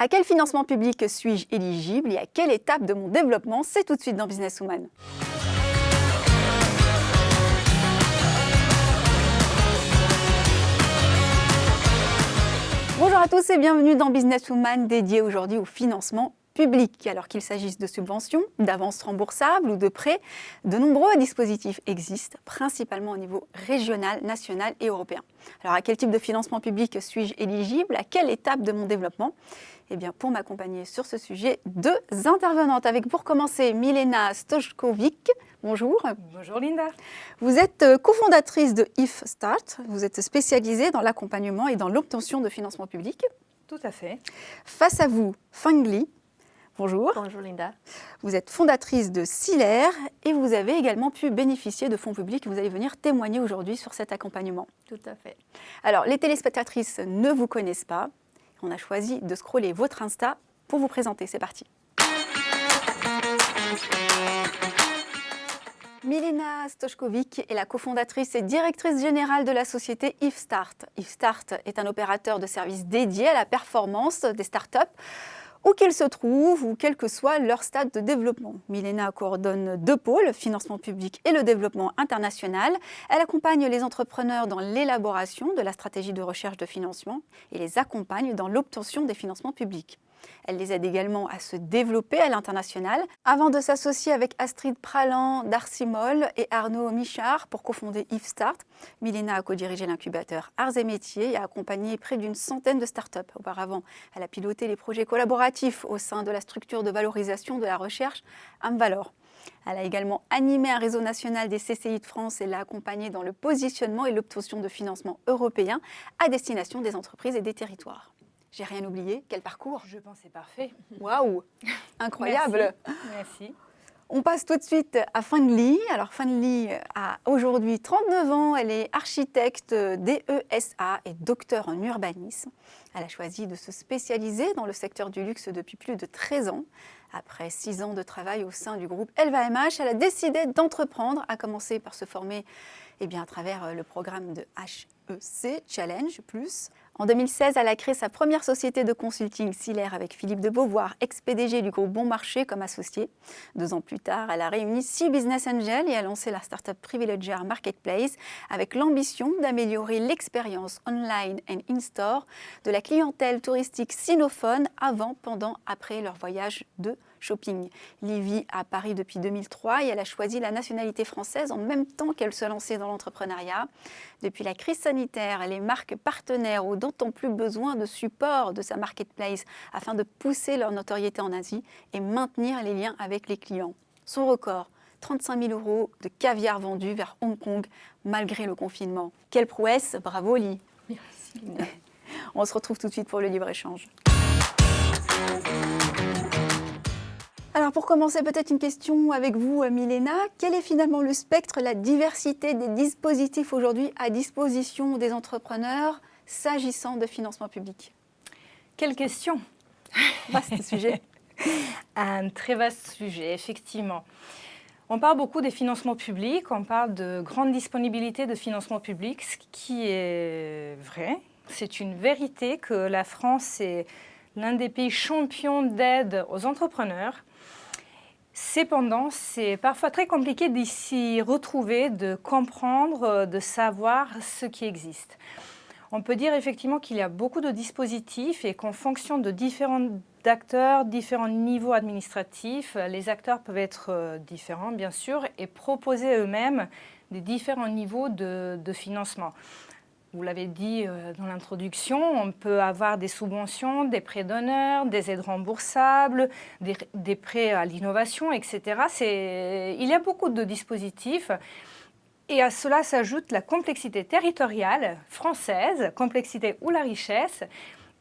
À quel financement public suis-je éligible et à quelle étape de mon développement? C'est tout de suite dans Businesswoman. Bonjour à tous et bienvenue dans Businesswoman, dédié aujourd'hui au financement public. Alors qu'il s'agisse de subventions, d'avances remboursables ou de prêts, de nombreux dispositifs existent, principalement au niveau régional, national et européen. Alors à quel type de financement public suis-je éligible? À quelle étape de mon développement? Eh bien, pour m'accompagner sur ce sujet, deux intervenantes. Avec pour commencer Milena Stošković. Bonjour. Bonjour Linda. Vous êtes cofondatrice de If Start. Vous êtes spécialisée dans l'accompagnement et dans l'obtention de financement public. Tout à fait. Face à vous, Feng Li. Bonjour. Bonjour Linda. Vous êtes fondatrice de Silair et vous avez également pu bénéficier de fonds publics. Vous allez venir témoigner aujourd'hui sur cet accompagnement. Tout à fait. Alors, les téléspectatrices ne vous connaissent pas. On a choisi de scroller votre Insta pour vous présenter. C'est parti. Milena Stošković est la cofondatrice et directrice générale de la société If Start. If Start est un opérateur de services dédié à la performance des startups, où qu'ils se trouvent ou quel que soit leur stade de développement. Milena coordonne deux pôles, financement public et le développement international. Elle accompagne les entrepreneurs dans l'élaboration de la stratégie de recherche de financement et les accompagne dans l'obtention des financements publics. Elle les aide également à se développer à l'international avant de s'associer avec Astrid Pralan d'Arcimol et Arnaud Michard pour cofonder If Start. Milena a co-dirigé l'incubateur Arts et Métiers et a accompagné près d'une centaine de startups. Auparavant, elle a piloté les projets collaboratifs au sein de la structure de valorisation de la recherche Amvalor. Elle a également animé un réseau national des CCI de France et l'a accompagné dans le positionnement et l'obtention de financements européens à destination des entreprises et des territoires. J'ai rien oublié. Quel parcours? Je pense que c'est parfait. Waouh, incroyable. Merci. On passe tout de suite à Feng Li. Alors Feng Li a aujourd'hui 39 ans. Elle est architecte DESA et docteur en urbanisme. Elle a choisi de se spécialiser dans le secteur du luxe depuis plus de 13 ans. Après 6 ans de travail au sein du groupe LVMH, elle a décidé d'entreprendre, à commencer par se former à travers le programme de HEC, Challenge Plus. En 2016, elle a créé sa première société de consulting, Silair, avec Philippe de Beauvoir, ex-PDG du groupe Bon Marché comme associé. 2 ans plus tard, elle a réuni 6 business angels et a lancé la start-up Privileger Marketplace avec l'ambition d'améliorer l'expérience online et in-store de la clientèle touristique sinophone avant, pendant, après leur voyage de shopping. Li vit à Paris depuis 2003 et elle a choisi la nationalité française en même temps qu'elle se lançait dans l'entrepreneuriat. Depuis la crise sanitaire, les marques partenaires ont d'autant plus besoin de support de sa marketplace afin de pousser leur notoriété en Asie et maintenir les liens avec les clients. Son record, 35 000 € de caviar vendu vers Hong Kong malgré le confinement. Quelle prouesse, bravo Li. Merci. On se retrouve tout de suite pour le libre-échange. Alors pour commencer, peut-être une question avec vous, Milena. Quel est finalement le spectre, la diversité des dispositifs aujourd'hui à disposition des entrepreneurs s'agissant de financement public? Quelle question! Vaste sujet. Un très vaste sujet, effectivement. On parle beaucoup des financements publics, on parle de grande disponibilité de financement public, ce qui est vrai. C'est une vérité que la France est l'un des pays champions d'aide aux entrepreneurs. Cependant, c'est parfois très compliqué de s'y retrouver, de comprendre, de savoir ce qui existe. On peut dire effectivement qu'il y a beaucoup de dispositifs et qu'en fonction de différents acteurs, différents niveaux administratifs, les acteurs peuvent être différents bien sûr et proposer eux-mêmes des différents niveaux de financement. Vous l'avez dit dans l'introduction, on peut avoir des subventions, des prêts d'honneur, des aides remboursables, des prêts à l'innovation, etc. Il y a beaucoup de dispositifs et à cela s'ajoute la complexité territoriale française, complexité ou la richesse.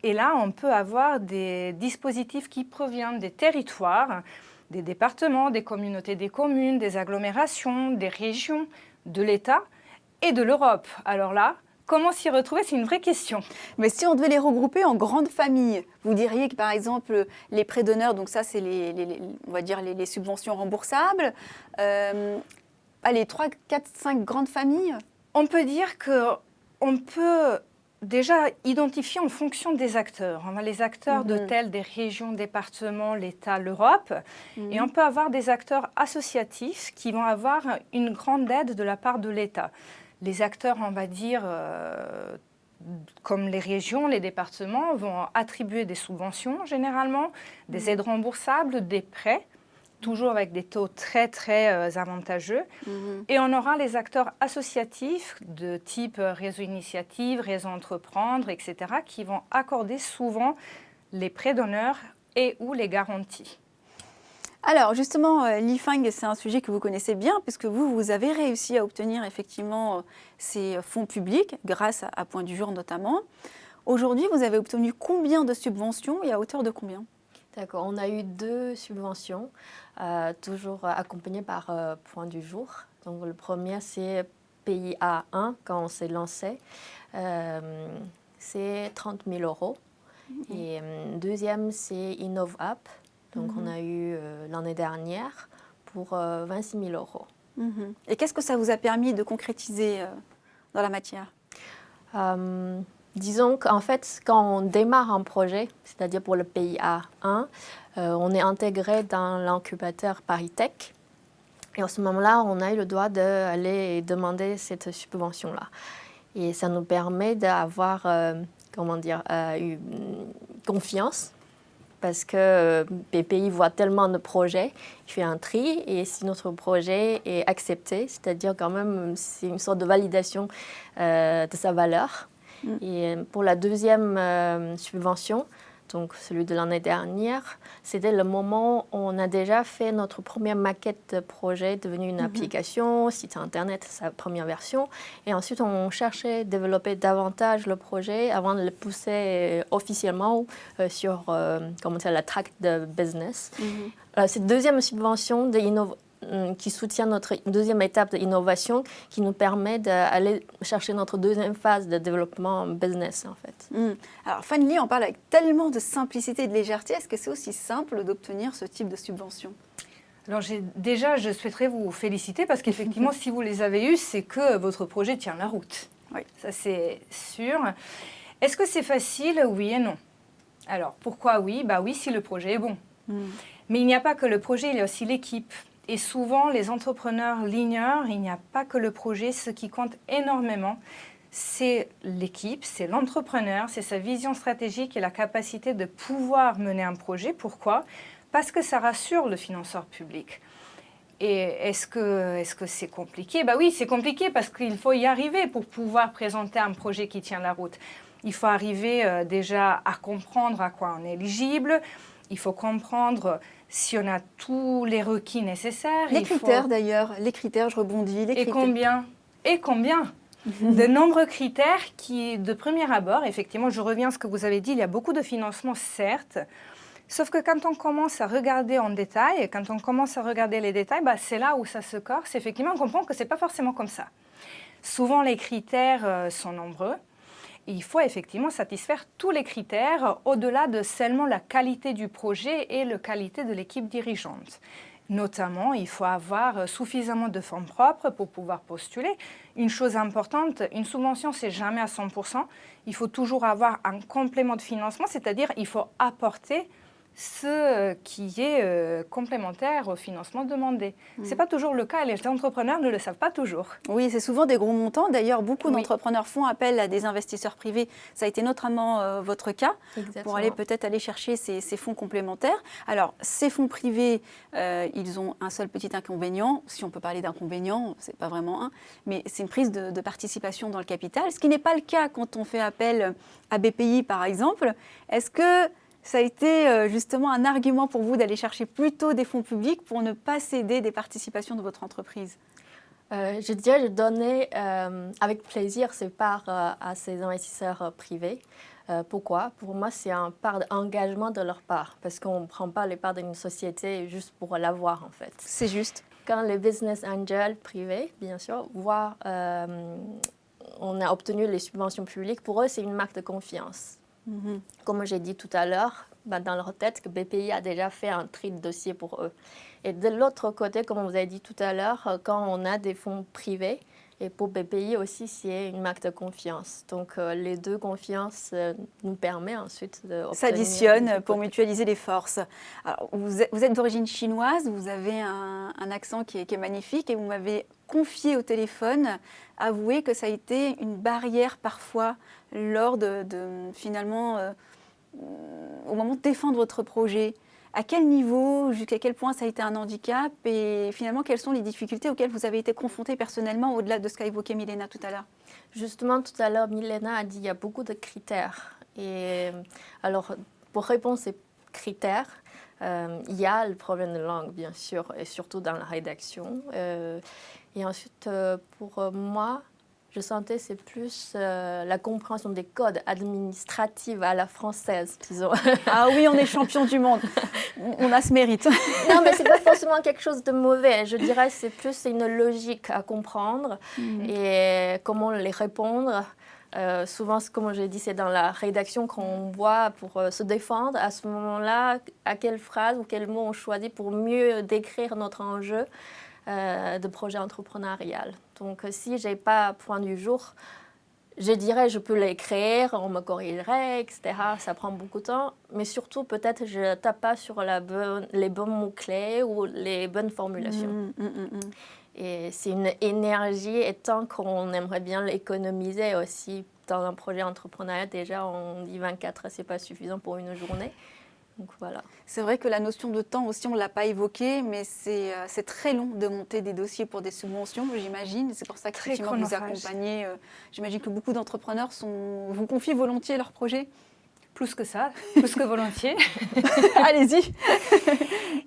Et là, on peut avoir des dispositifs qui proviennent des territoires, des départements, des communautés des communes, des agglomérations, des régions, de l'État et de l'Europe. Alors là, comment s'y retrouver? C'est une vraie question. Mais si on devait les regrouper en grandes familles, vous diriez que par exemple les prêts d'honneur, donc ça c'est on va dire les subventions remboursables, allez, 3, 4, 5 grandes familles? On peut dire qu'on peut déjà identifier en fonction des acteurs. On a les acteurs de des régions, départements, l'État, l'Europe. Et on peut avoir des acteurs associatifs qui vont avoir une grande aide de la part de l'État. Les acteurs, on va dire, comme les régions, les départements, vont attribuer des subventions généralement, des aides remboursables, des prêts, toujours avec des taux très, très avantageux. Et on aura les acteurs associatifs de type réseau initiative, réseau entreprendre, etc., qui vont accorder souvent les prêts d'honneur et ou les garanties. Alors justement, l'IFANG, c'est un sujet que vous connaissez bien puisque vous avez réussi à obtenir effectivement ces fonds publics grâce à Point du Jour notamment. Aujourd'hui, vous avez obtenu combien de subventions et à hauteur de combien? D'accord, on a eu 2 subventions, toujours accompagnées par Point du Jour. Donc le premier, c'est PIA 1, quand on s'est lancé, c'est 30 000 euros. Et deuxième, c'est InnovApp. Donc, on a eu l'année dernière pour 26 000 euros. Et qu'est-ce que ça vous a permis de concrétiser dans la matière? Disons qu'en fait, quand on démarre un projet, c'est-à-dire pour le PIA 1, on est intégré dans l'incubateur ParisTech. Et en ce moment-là, on a eu le droit d'aller demander cette subvention-là. Et ça nous permet d'avoir, une confiance. Parce que BPI voit tellement de projets, il fait un tri et si notre projet est accepté, c'est-à-dire quand même c'est une sorte de validation de sa valeur. Et pour la deuxième subvention, donc celui de l'année dernière, c'était le moment où on a déjà fait notre première maquette de projet, devenue une application, site internet, sa première version. Et ensuite, on cherchait à développer davantage le projet avant de le pousser officiellement sur la track de business. Cette deuxième subvention qui soutient notre deuxième étape d'innovation, qui nous permet d'aller chercher notre deuxième phase de développement business, en fait. Alors, Fanly en parle avec tellement de simplicité et de légèreté. Est-ce que c'est aussi simple d'obtenir ce type de subvention? Alors je souhaiterais vous féliciter parce qu'effectivement, si vous les avez eus, c'est que votre projet tient la route. Oui. Ça, c'est sûr. Est-ce que c'est facile? Oui et non. Alors, pourquoi oui? Oui, si le projet est bon. Mais il n'y a pas que le projet, il y a aussi l'équipe. Et souvent, les entrepreneurs l'ignorent, il n'y a pas que le projet. Ce qui compte énormément, c'est l'équipe, c'est l'entrepreneur, c'est sa vision stratégique et la capacité de pouvoir mener un projet. Pourquoi? Parce que ça rassure le financeur public. Et est-ce que c'est compliqué? Oui, c'est compliqué parce qu'il faut y arriver pour pouvoir présenter un projet qui tient la route. Il faut arriver déjà à comprendre à quoi on est éligible. Il faut comprendre si on a tous les requis nécessaires. Les critères d'ailleurs, les critères, je rebondis. Les critères. Et combien de nombreux critères qui, de premier abord, effectivement, je reviens à ce que vous avez dit, il y a beaucoup de financement, certes, sauf que quand on commence à regarder en détail, quand on commence à regarder les détails, c'est là où ça se corse. Effectivement, on comprend que ce n'est pas forcément comme ça. Souvent, les critères sont nombreux. Il faut effectivement satisfaire tous les critères au-delà de seulement la qualité du projet et la qualité de l'équipe dirigeante. Notamment, il faut avoir suffisamment de fonds propres pour pouvoir postuler. Une chose importante, une subvention, c'est jamais à 100%. Il faut toujours avoir un complément de financement, c'est-à-dire il faut apporter ce qui est complémentaire au financement demandé. Ce n'est pas toujours le cas et les entrepreneurs ne le savent pas toujours. Oui, c'est souvent des gros montants. D'ailleurs, beaucoup d'entrepreneurs font appel à des investisseurs privés. Ça a été notamment votre cas. Exactement. Pour peut-être aller chercher ces fonds complémentaires. Alors, ces fonds privés, ils ont un seul petit inconvénient. Si on peut parler d'inconvénient, ce n'est pas vraiment un, mais c'est une prise de participation dans le capital, ce qui n'est pas le cas quand on fait appel à BPI, par exemple. Est-ce que ça a été justement un argument pour vous d'aller chercher plutôt des fonds publics pour ne pas céder des participations de votre entreprise? Je dirais, je donnais avec plaisir ces parts à ces investisseurs privés. Pourquoi? Pour moi, c'est un part d'engagement de leur part, parce qu'on ne prend pas les parts d'une société juste pour l'avoir, en fait. C'est juste. Quand les business angels privés, bien sûr, voient on a obtenu les subventions publiques, pour eux, c'est une marque de confiance. Comme j'ai dit tout à l'heure, dans leur tête, que BPI a déjà fait un tri de dossier pour eux. Et de l'autre côté, comme vous avez dit tout à l'heure, quand on a des fonds privés, Et pour BPI aussi, c'est une marque de confiance. Donc, les deux confiances nous permettent ensuite d'obtenir... S'additionnent pour mutualiser les forces. Alors, vous êtes d'origine chinoise, vous avez un accent qui est magnifique et vous m'avez confié au téléphone, avoué que ça a été une barrière parfois lors finalement, au moment de défendre votre projet. À quel niveau, jusqu'à quel point ça a été un handicap et finalement, quelles sont les difficultés auxquelles vous avez été confrontés personnellement au-delà de ce qu'a évoqué Milena tout à l'heure? Justement, tout à l'heure, Milena a dit qu'il y a beaucoup de critères. Et alors, pour répondre à ces critères, il y a le problème de langue, bien sûr, et surtout dans la rédaction. Et ensuite, pour moi, je sentais que c'est plus la compréhension des codes administratifs à la française, disons. Ah oui, on est champion du monde. On a ce mérite. Non, mais ce n'est pas forcément quelque chose de mauvais. Je dirais que c'est plus une logique à comprendre et comment les répondre. Souvent, comme j'ai dit, c'est dans la rédaction qu'on voit pour se défendre. À ce moment-là, à quelle phrase ou quel mot on choisit pour mieux décrire notre enjeu de projet entrepreneurial. Donc, si je n'ai pas point du jour, je dirais je peux l'écrire, on me corrigerait, etc. Ça prend beaucoup de temps. Mais surtout, peut-être, je ne tape pas sur les bons mots-clés ou les bonnes formulations. Et c'est une énergie et tant qu'on aimerait bien l'économiser aussi dans un projet entrepreneurial, déjà, on dit 24 heures, ce n'est pas suffisant pour une journée. Donc, voilà. C'est vrai que la notion de temps aussi, on ne l'a pas évoquée, mais c'est très long de monter des dossiers pour des subventions, j'imagine. C'est pour ça que vous accompagnez. J'imagine que beaucoup d'entrepreneurs vous confient volontiers leurs projets. Plus que ça, plus que volontiers. Allez-y.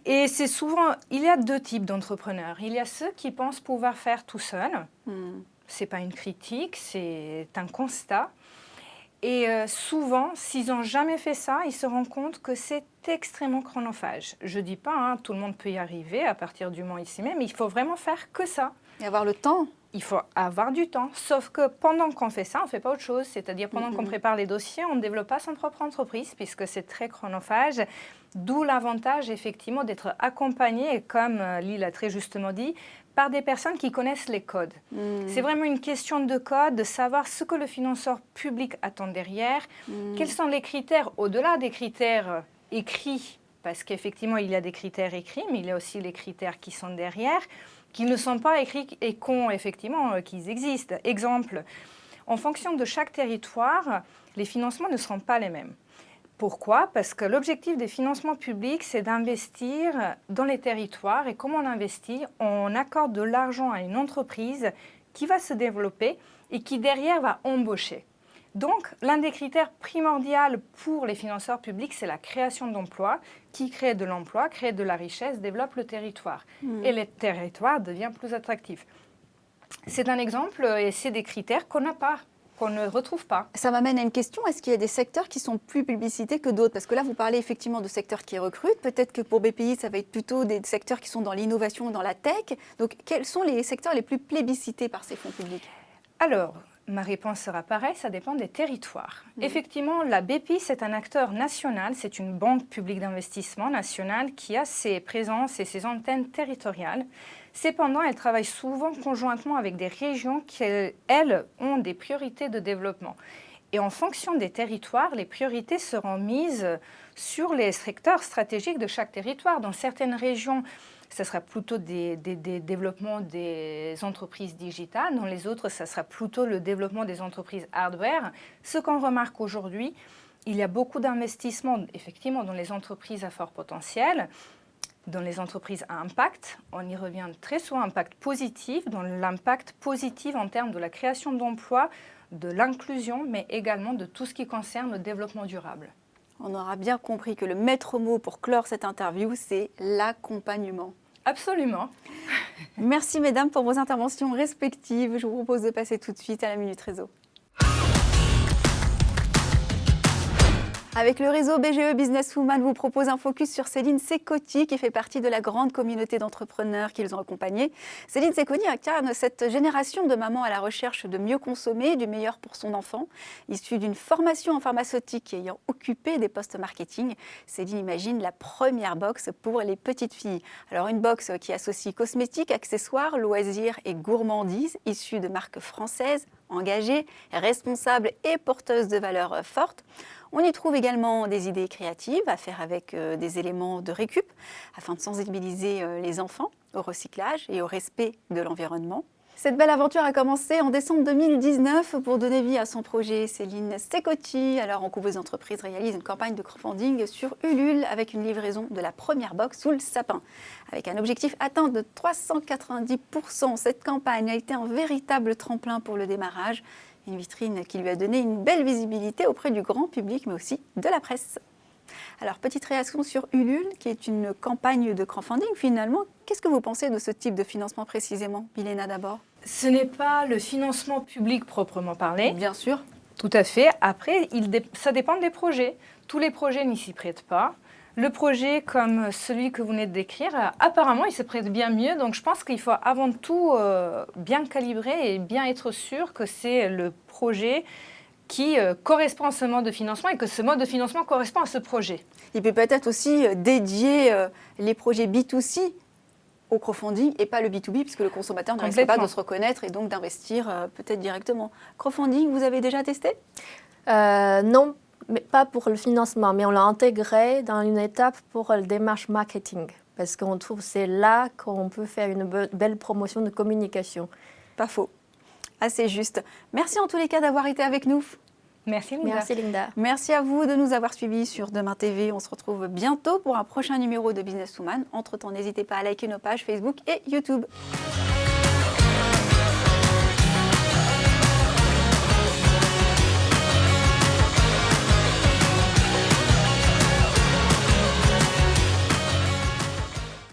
Et c'est souvent, il y a deux types d'entrepreneurs. Il y a ceux qui pensent pouvoir faire tout seuls. Ce n'est pas une critique, c'est un constat. Et souvent, s'ils n'ont jamais fait ça, ils se rendent compte que c'est extrêmement chronophage. Je ne dis pas, tout le monde peut y arriver à partir du moment ici même, mais il faut vraiment faire que ça. Et avoir le temps. Il faut avoir du temps, sauf que pendant qu'on fait ça, on ne fait pas autre chose. C'est-à-dire pendant qu'on prépare les dossiers, on ne développe pas son propre entreprise puisque c'est très chronophage. D'où l'avantage, effectivement, d'être accompagné, et comme Lille a très justement dit, par des personnes qui connaissent les codes. C'est vraiment une question de code, de savoir ce que le financeur public attend derrière, quels sont les critères, au-delà des critères écrits, parce qu'effectivement, il y a des critères écrits, mais il y a aussi les critères qui sont derrière, qui ne sont pas écrits et effectivement, qu'ils existent. Exemple, en fonction de chaque territoire, les financements ne seront pas les mêmes. Pourquoi? Parce que l'objectif des financements publics, c'est d'investir dans les territoires. Et comment on investit? On accorde de l'argent à une entreprise qui va se développer et qui derrière va embaucher. Donc, l'un des critères primordiaux pour les financeurs publics, c'est la création d'emplois. Qui crée de l'emploi, crée de la richesse, développe le territoire. Et le territoire devient plus attractif. C'est un exemple et c'est des critères qu'on n'a pas, qu'on ne retrouve pas. Ça m'amène à une question, est-ce qu'il y a des secteurs qui sont plus publicités que d'autres? Parce que là, vous parlez effectivement de secteurs qui recrutent. Peut-être que pour BPI, ça va être plutôt des secteurs qui sont dans l'innovation, dans la tech. Donc, quels sont les secteurs les plus plébiscités par ces fonds publics? Alors, ma réponse sera pareille, ça dépend des territoires. Effectivement, la BPI, c'est un acteur national, c'est une banque publique d'investissement nationale qui a ses présences et ses antennes territoriales. Cependant, elle travaille souvent conjointement avec des régions qui, elles, ont des priorités de développement. Et en fonction des territoires, les priorités seront mises sur les secteurs stratégiques de chaque territoire. Dans certaines régions, ce sera plutôt des développements des entreprises digitales. Dans les autres, ce sera plutôt le développement des entreprises hardware. Ce qu'on remarque aujourd'hui, il y a beaucoup d'investissements, effectivement, dans les entreprises à fort potentiel, dans les entreprises à impact. On y revient très souvent, impact positif, dans l'impact positif en termes de la création d'emplois, de l'inclusion, mais également de tout ce qui concerne le développement durable. On aura bien compris que le maître mot pour clore cette interview, c'est l'accompagnement. Absolument. Merci mesdames pour vos interventions respectives. Je vous propose de passer tout de suite à la Minute Réseau. Avec le réseau BGE Businesswoman, vous propose un focus sur Céline Secotti, qui fait partie de la grande communauté d'entrepreneurs qu'ils ont accompagnés. Céline Secotti incarne cette génération de mamans à la recherche de mieux consommer, du meilleur pour son enfant. Issue d'une formation en pharmaceutique et ayant occupé des postes marketing, Céline imagine la première box pour les petites filles. Alors une box qui associe cosmétiques, accessoires, loisirs et gourmandises, issue de marques françaises, engagées, responsables et porteuses de valeurs fortes. On y trouve également des idées créatives à faire avec des éléments de récup afin de sensibiliser les enfants au recyclage et au respect de l'environnement. Cette belle aventure a commencé en décembre 2019 pour donner vie à son projet. Céline Secotti, alors en couveuse d'entreprise, réalise une campagne de crowdfunding sur Ulule avec une livraison de la première box sous le sapin. Avec un objectif atteint de 390%, cette campagne a été un véritable tremplin pour le démarrage. Une vitrine qui lui a donné une belle visibilité auprès du grand public, mais aussi de la presse. Alors, petite réaction sur Ulule, qui est une campagne de crowdfunding finalement. Qu'est-ce que vous pensez de ce type de financement précisément, Milena d'abord? Ce n'est pas le financement public proprement parlé. Bien sûr. Tout à fait. Après, ça dépend des projets. Tous les projets n'y s'y prêtent pas. Le projet comme celui que vous venez de décrire, apparemment, il se prête bien mieux. Donc, je pense qu'il faut avant tout bien calibrer et bien être sûr que c'est le projet qui correspond à ce mode de financement et que ce mode de financement correspond à ce projet. Il peut peut-être aussi dédier les projets B2C au crowdfunding et pas le B2B, puisque le consommateur ne risque pas de se reconnaître et donc d'investir peut-être directement. Crowdfunding, vous avez déjà testé? Non, mais pas pour le financement, mais on l'a intégré dans une étape pour la démarche marketing, parce qu'on trouve que c'est là qu'on peut faire une belle promotion de communication. Pas faux, assez juste. Merci en tous les cas d'avoir été avec nous. Merci Linda. Merci Linda. Merci à vous de nous avoir suivis sur Demain TV. On se retrouve bientôt pour un prochain numéro de Businesswoman. Entre-temps, n'hésitez pas à liker nos pages Facebook et YouTube.